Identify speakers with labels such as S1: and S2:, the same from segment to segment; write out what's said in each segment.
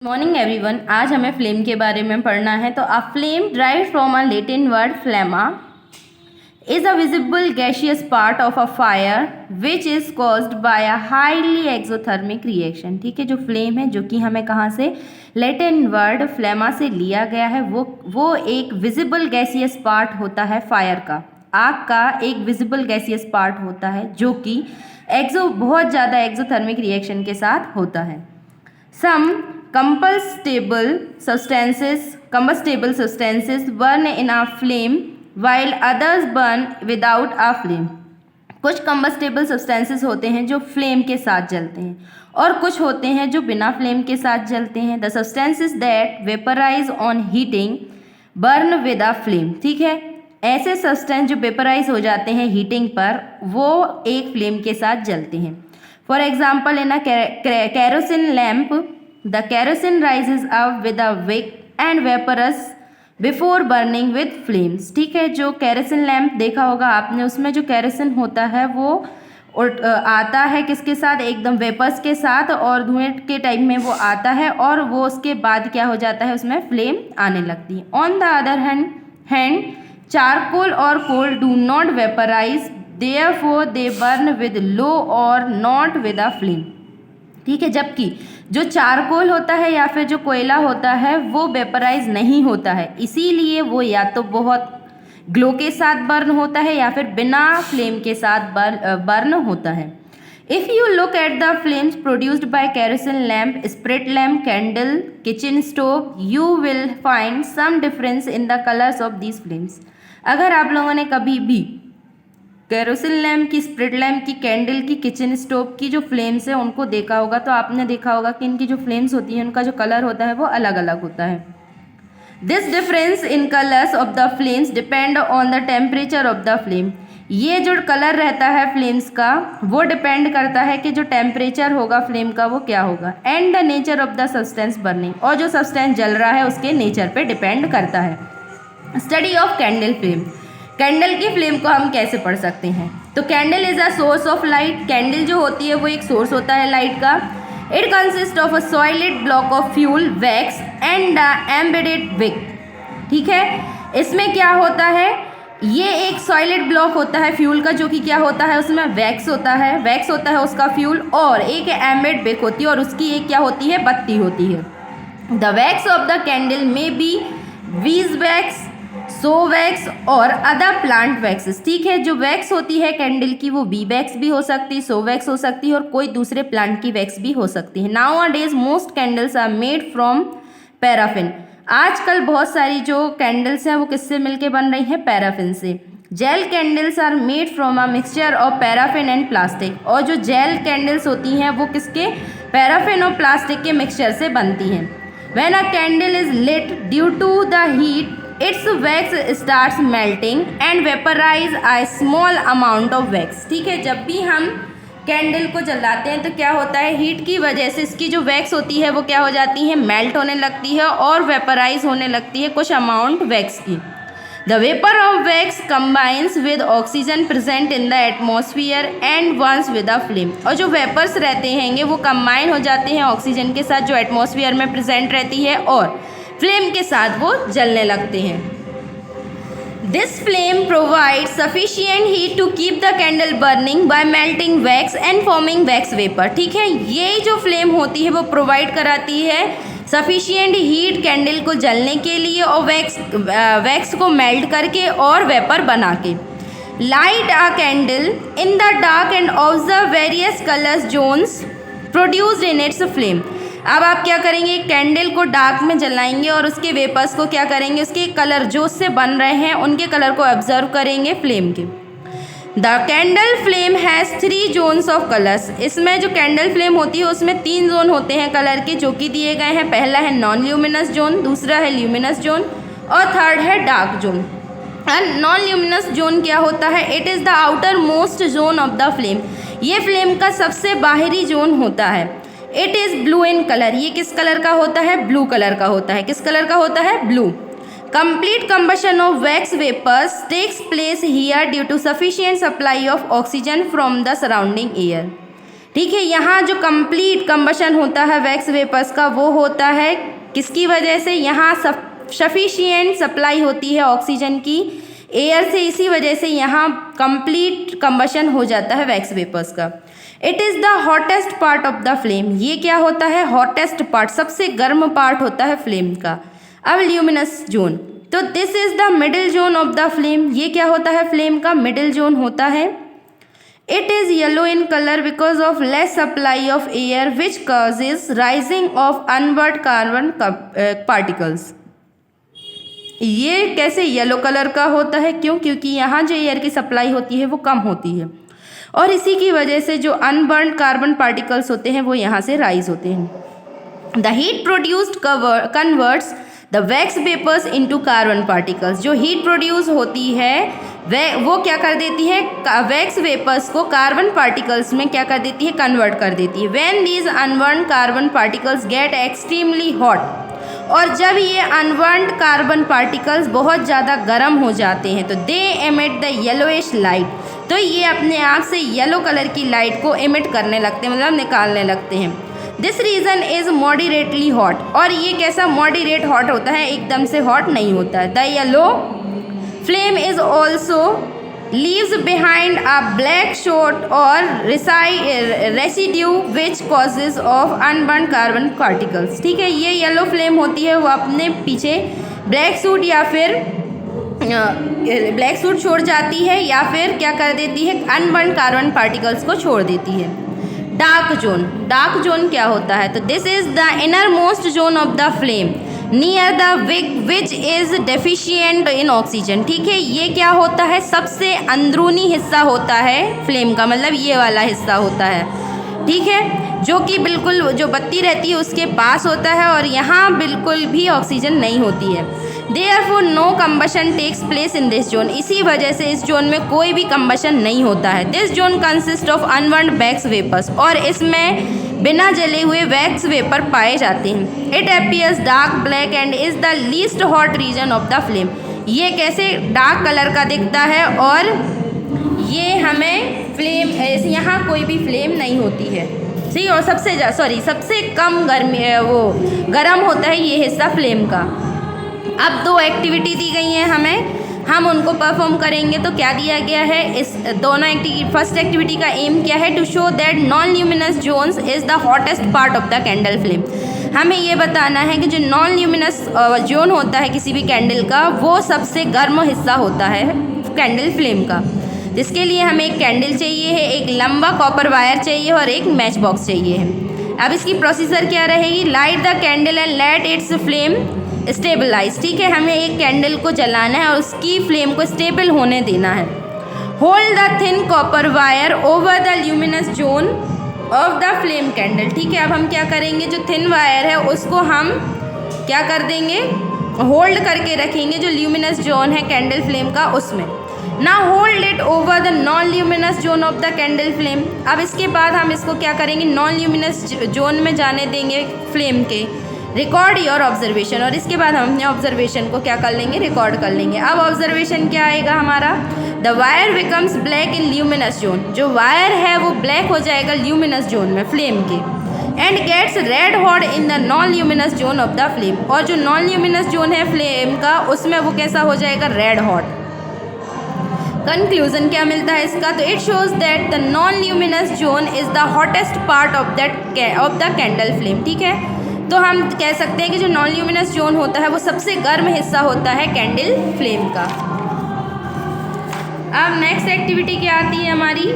S1: Morning everyone. आज हमें flame के बारे में पढ़ना है। तो a flame derived from a Latin word flamma is a visible gaseous part of a fire which is caused by a highly exothermic reaction. ठीक है, जो फ्लेम है जो कि हमें कहाँ से लैटिन वर्ड फ्लेमा से लिया गया है, वो एक विजिबल गैसियस पार्ट होता है फायर का। आग का एक विजिबल गैसियस पार्ट होता है जो कि बहुत ज़्यादा एक्सोथर्मिक रिएक्शन के साथ होता है। Some combustible substances burn in a flame while others burn without a flame। कुछ combustible substances होते हैं जो फ्लेम के साथ जलते हैं और कुछ होते हैं जो बिना फ्लेम के साथ जलते हैं। The substances that vaporize on heating burn with a flame। ठीक है, ऐसे सब्सटेंस जो वेपराइज हो जाते हैं हीटिंग पर वो एक फ्लेम के साथ जलते हैं। For example, in a kerosene lamp, the kerosene rises up with a wick and vaporous before burning with flames। ठीक है, जो केरोसिन लैम्प देखा होगा आपने, उसमें जो केरोसिन होता है वो आता है किसके साथ, एकदम वेपर्स के साथ, और धुएं के टाइप में वो आता है और वो उसके बाद क्या हो जाता है, उसमें फ्लेम आने लगती है। On the other hand charcoal और coal do not vaporise, therefore they burn with low or not with a flame। ठीक है, जबकि जो चारकोल होता है या फिर जो कोयला होता है वो वेपराइज नहीं होता है, इसीलिए वो या तो बहुत ग्लो के साथ बर्न होता है या फिर बिना फ्लेम के साथ बर्न होता है। If you look at the flames produced by kerosene lamp, spirit lamp, candle, kitchen stove, you will find some difference in the colours of these flames. अगर आप लोगों ने कभी भी केरोसिन लैम्प की, स्प्रिट लैम्प की, कैंडल की, kitchen stove की जो फ्लेम्स है उनको देखा होगा तो आपने देखा होगा कि इनकी जो फ्लेम्स होती हैं उनका जो कलर होता है वो अलग अलग होता है। This difference in colours of the flames depend on the temperature of the flame. ये जो कलर रहता है फ्लेम्स का वो डिपेंड करता है कि जो टेम्परेचर होगा फ्लेम का वो क्या होगा, and the nature of the substance burning, और जो सब्सटेंस जल रहा है उसके नेचर पे डिपेंड करता है। Study of candle flame. Candle की फ्लेम को हम कैसे पढ़ सकते हैं? तो candle is a source of light. Candle जो होती है वो एक सोर्स होता है लाइट का। It consist of a solid block of fuel, wax and embedded wick. ठीक है, इसमें क्या होता है, ये एक सॉलिड ब्लॉक होता है फ्यूल का जो कि क्या होता है, उसमें वैक्स होता है उसका फ्यूल, और एक एम्बेड विक होती है और उसकी एक क्या होती है, बत्ती होती है। The wax of the candle may be वीज वैक्स, सो वैक्स और अदर प्लांट वैक्सेस। ठीक है, जो वैक्स होती है कैंडल की वो बी वैक्स भी हो सकती है, सो वैक्स हो सकती है और कोई दूसरे प्लांट की वैक्स भी हो सकती है। Nowadays most candles are made from paraffin. आजकल बहुत सारी जो कैंडल्स हैं वो किससे मिलके बन रही हैं, पैराफिन से। Gel candles are made from a mixture of paraffin and plastic. और जो जेल कैंडल्स होती हैं वो किसके, पैराफिन और प्लास्टिक के मिक्सचर से बनती हैं। When a candle is lit due to the heat, its wax starts melting and vaporize a small amount of wax। ठीक है, जब भी हम कैंडल को जलाते हैं तो क्या होता है, हीट की वजह से इसकी जो वैक्स होती है वो क्या हो जाती है, मेल्ट होने लगती है और वेपराइज होने लगती है कुछ अमाउंट वैक्स की। The vapour of wax combines with oxygen present in the atmosphere and Burns with a flame. और जो वेपर्स रहते हैं वो कंबाइन हो जाते हैं ऑक्सीजन के साथ जो एटमॉस्फियर में प्रेजेंट रहती है और फ्लेम के साथ वो जलने लगते हैं। This flame provide sufficient heat to keep the candle burning by melting wax and forming wax vapour. ठीक है, ये जो फ्लेम होती है वो प्रोवाइड कराती है सफिशियंट हीट कैंडल को जलने के लिए और वैक्स को मेल्ट करके और वेपर बना के। Light a candle in the dark and observe various colours zones produced in its flame. अब आप क्या करेंगे, कैंडल को डार्क में जलाएंगे और उसके वेपर्स को क्या करेंगे, उसके कलर जो उससे बन रहे हैं उनके कलर को ऑब्जर्व करेंगे फ्लेम के। The candle flame has 3 zones of colours. इसमें जो कैंडल फ्लेम होती है उसमें 3 जोन होते हैं कलर के जो कि दिए गए हैं। पहला है नॉन ल्यूमिनस जोन, दूसरा है ल्यूमिनस जोन और थर्ड है dark zone. And non luminous zone क्या होता है, it is the outer most zone of the flame. ये फ्लेम का सबसे बाहरी जोन होता है। It is blue in colour. ये किस कलर का होता है, ब्लू कलर का होता है। किस कलर का होता है, blue. Complete combustion of wax vapours takes place here due to sufficient supply of oxygen from the surrounding air. ठीक है। यहाँ जो कंप्लीट कंबशन होता है वैक्स वेपर्स का वो होता है किसकी वजह से, यहाँ सफिशिएंट सप्लाई होती है ऑक्सीजन की एयर से, इसी वजह से यहाँ कंप्लीट कंबशन हो जाता है वैक्स वेपर्स का। It is the hottest part of the flame, ये क्या होता है, हॉटेस्ट पार्ट, सबसे गर्म पार्ट होता है फ्लेम का। अब ल्यूमिनस जोन, तो this is the middle zone of the flame, ये क्या होता है, फ्लेम का मिडिल जोन होता है। It is yellow in colour because of less supply of air which causes rising of unburned carbon particles. ये कैसे येलो कलर का होता है, क्यों, क्योंकि यहाँ जो एयर की सप्लाई होती है वो कम होती है और इसी की वजह से जो अनबर्न्ड कार्बन पार्टिकल्स होते हैं वो यहाँ से राइज होते हैं। The heat produced converts the wax vapours into carbon particles, जो हीट प्रोड्यूस होती है वो क्या कर देती है, वैक्स वेपर्स को कार्बन पार्टिकल्स में क्या कर देती है, कन्वर्ट कर देती है। When these unburned carbon particles get extremely hot, और जब ये अनबर्न्ड कार्बन पार्टिकल्स बहुत ज़्यादा गर्म हो जाते हैं तो दे एमिट द येलोइश लाइट, तो ये अपने आप से येलो कलर की लाइट को एमिट करने लगते हैं, मतलब निकालने लगते हैं। This reason is moderately hot, और ये कैसा मॉडरेट हॉट होता है, एकदम से हॉट नहीं होता है। The yellow flame is also leaves behind a black soot और residue which causes of unburnt carbon particles. ठीक है, ये येलो फ्लेम होती है वो अपने पीछे ब्लैक सूट या फिर ब्लैक सूट छोड़ जाती है या फिर क्या कर देती है, अनबर्न कार्बन पार्टिकल्स को छोड़ देती है। डार्क जोन, डार्क जोन क्या होता है, तो this is the inner most zone of the flame near the which is deficient in oxygen. ठीक है, ये क्या होता है, सबसे अंदरूनी हिस्सा होता है फ्लेम का, मतलब ये वाला हिस्सा होता है, ठीक है, जो कि बिल्कुल जो बत्ती रहती है उसके पास होता है और यहाँ बिल्कुल भी ऑक्सीजन नहीं होती है। Therefore no combustion takes place in this zone, इसी वजह से इस जोन में कोई भी कंबशन नहीं होता है। This zone consist of unburned wax vapours, और इसमें बिना जले हुए वैक्स वेपर पाए जाते हैं। It appears dark black and is the least hot reason of the flame, ये कैसे डार्क कलर का दिखता है और ये हमें फ्लेम, यहाँ कोई भी फ्लेम नहीं होती है, ठीक, और सबसे कम गर्म होता है ये हिस्सा फ्लेम का। अब 2 एक्टिविटी दी गई हैं हमें, हम उनको परफॉर्म करेंगे। तो क्या दिया गया है, इस दोनों एक्टिविटी, फर्स्ट एक्टिविटी का एम क्या है, to show that non luminous zones is the hottest part of the candle flame. हमें ये बताना है कि जो नॉन ल्यूमिनस जोन होता है किसी भी कैंडल का, वो सबसे गर्म हिस्सा होता है कैंडल फ्लेम का। जिसके लिए हमें एक कैंडल चाहिए है, एक लंबा कॉपर वायर चाहिए और एक मैच बॉक्स चाहिए है। अब इसकी प्रोसीजर क्या रहेगी, light the candle and let its flame stabilise. ठीक है, हमें एक कैंडल को जलाना है और उसकी फ्लेम को स्टेबल होने देना है। Hold the thin copper wire over the luminous zone of the flame candle. ठीक है, अब हम क्या करेंगे, जो थिन वायर है उसको हम क्या कर देंगे, होल्ड करके रखेंगे जो ल्यूमिनस जोन है कैंडल फ्लेम का उसमें। Now hold it over the non luminous zone of the candle flame. अब इसके बाद हम इसको क्या करेंगे, नॉन ल्यूमिनस जोन में जाने देंगे फ्लेम के। रिकॉर्ड योर ऑब्जर्वेशन, और इसके बाद हम अपने ऑब्जर्वेशन को क्या कर लेंगे, रिकॉर्ड कर लेंगे। अब ऑब्जर्वेशन क्या आएगा हमारा, the wire becomes black in luminous zone, जो वायर है वो ब्लैक हो जाएगा ल्यूमिनस जोन में फ्लेम के। And gets red hot in the non luminous zone of the flame, और जो नॉन ल्यूमिनस जोन है फ्लेम का उसमें वो कैसा हो जाएगा, रेड हॉट। कंक्लूजन क्या मिलता है इसका, तो it shows that the non luminous zone is the hottest part of the candle flame. ठीक है, तो हम कह सकते हैं कि जो नॉन ल्यूमिनस जोन होता है वो सबसे गर्म हिस्सा होता है कैंडल फ्लेम का। अब नेक्स्ट एक्टिविटी क्या आती है हमारी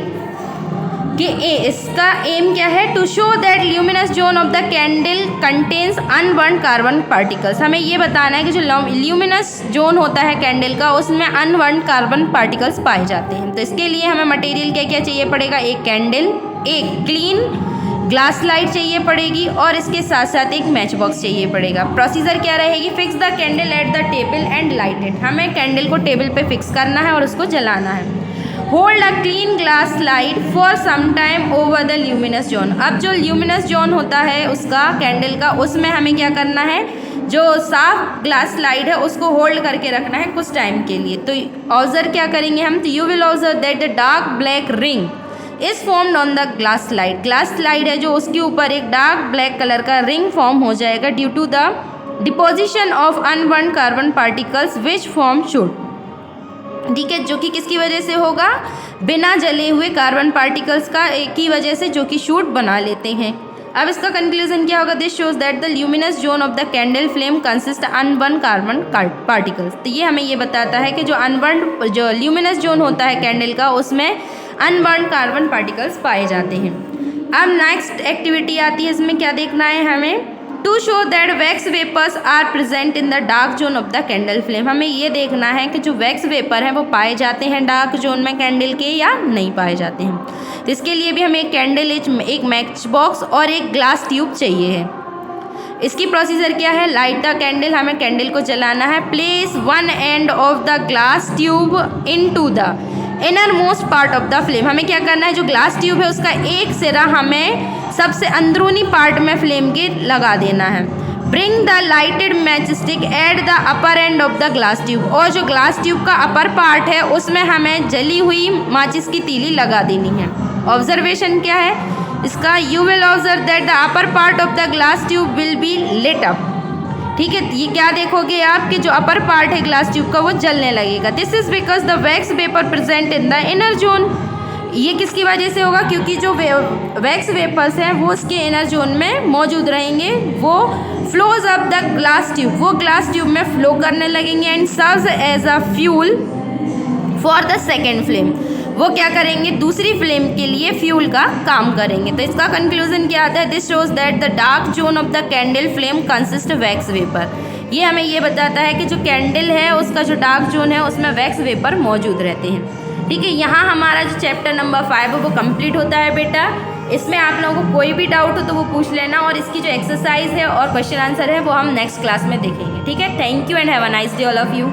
S1: कि इसका एम क्या है, to show that luminous zone of the candle contains unburned carbon particles. हमें ये बताना है कि जो ल्यूमिनस जोन होता है कैंडल का उसमें अनबर्न्ड कार्बन पार्टिकल्स पाए जाते हैं। तो इसके लिए हमें मटेरियल क्या क्या चाहिए पड़ेगा, एक कैंडल, एक क्लीन ग्लास लाइट चाहिए पड़ेगी और इसके साथ साथ एक मैच बॉक्स चाहिए पड़ेगा। प्रोसीजर क्या रहेगी, fix the candle at the table and light it. हमें कैंडल को टेबल पे फिक्स करना है और उसको जलाना है। Hold a clean glass light for some time over the luminous zone. अब जो ल्यूमिनस जोन होता है उसका कैंडल का, उसमें हमें क्या करना है, जो साफ ग्लास लाइट है उसको होल्ड करके रखना है कुछ टाइम के लिए। तो ऑब्जर्व क्या करेंगे हम, तो you will observe that the dark black ring is formed on the glass slide. Glass slide है जो, उसके ऊपर एक डार्क ब्लैक कलर का रिंग फॉर्म हो जाएगा due to the deposition of unburned carbon particles which form soot. ठीक है, जो कि किसकी वजह से होगा, बिना जले हुए कार्बन पार्टिकल्स का की वजह से, जो कि शूट बना लेते हैं। अब इसका कंक्लूजन क्या होगा, this shows that the luminous zone of the candle flame consist unburn carbon particles. तो ये हमें ये बताता है कि जो अनबर्न, जो ल्यूमिनस जोन होता है कैंडल का, उसमें अनबर्न कार्बन पार्टिकल्स पाए जाते हैं। अब नेक्स्ट एक्टिविटी आती है, इसमें क्या देखना है हमें, to show that wax vapours are present in the dark zone of the candle flame. हमें ये देखना है कि जो वैक्स वेपर हैं वो पाए जाते हैं डार्क जोन में कैंडल के या नहीं पाए जाते हैं। तो इसके लिए भी हमें एक कैंडल, एक मैच बॉक्स और एक ग्लास ट्यूब चाहिए है। इसकी प्रोसीजर क्या है, लाइट द कैंडल, हमें कैंडल को जलाना है। Place one end of the glass tube into the inner most part of the flame. हमें क्या करना है, जो ग्लास ट्यूब है उसका एक सिरा हमें सबसे अंदरूनी पार्ट में फ्लेम के लगा देना है। Bring the lighted match stick at the upper end of the glass tube. और जो ग्लास ट्यूब का अपर पार्ट है उसमें हमें जली हुई माचिस की तीली लगा देनी है। ऑब्जर्वेशन क्या है इसका, you will observe that the upper part of the glass tube will be lit up. ठीक है, ये क्या देखोगे आप कि जो अपर पार्ट है ग्लास ट्यूब का वो जलने लगेगा। This is because the wax vapour present in the inner zone. ये किसकी वजह से होगा, क्योंकि जो वैक्स वेपर्स हैं वो उसके इनर जोन में मौजूद रहेंगे, वो flows up the glass tube, वो ग्लास ट्यूब में फ्लो करने लगेंगे and serves as a fuel for the second flame. वो क्या करेंगे, दूसरी फ्लेम के लिए फ्यूल का काम करेंगे। तो इसका कंक्लूजन क्या आता है, this shows that the dark zone of the candle flame consist wax vapour. ये हमें ये बताता है कि जो कैंडल है उसका जो डार्क जोन है उसमें वैक्स वेपर मौजूद रहते हैं। ठीक है, यहाँ हमारा जो चैप्टर नंबर 5 है वो कंप्लीट होता है बेटा। इसमें आप लोगों को कोई भी डाउट हो तो वो पूछ लेना, और इसकी जो एक्सरसाइज है और क्वेश्चन आंसर है वो हम नेक्स्ट क्लास में देखेंगे। ठीक है, thank you and have a nice day all of you.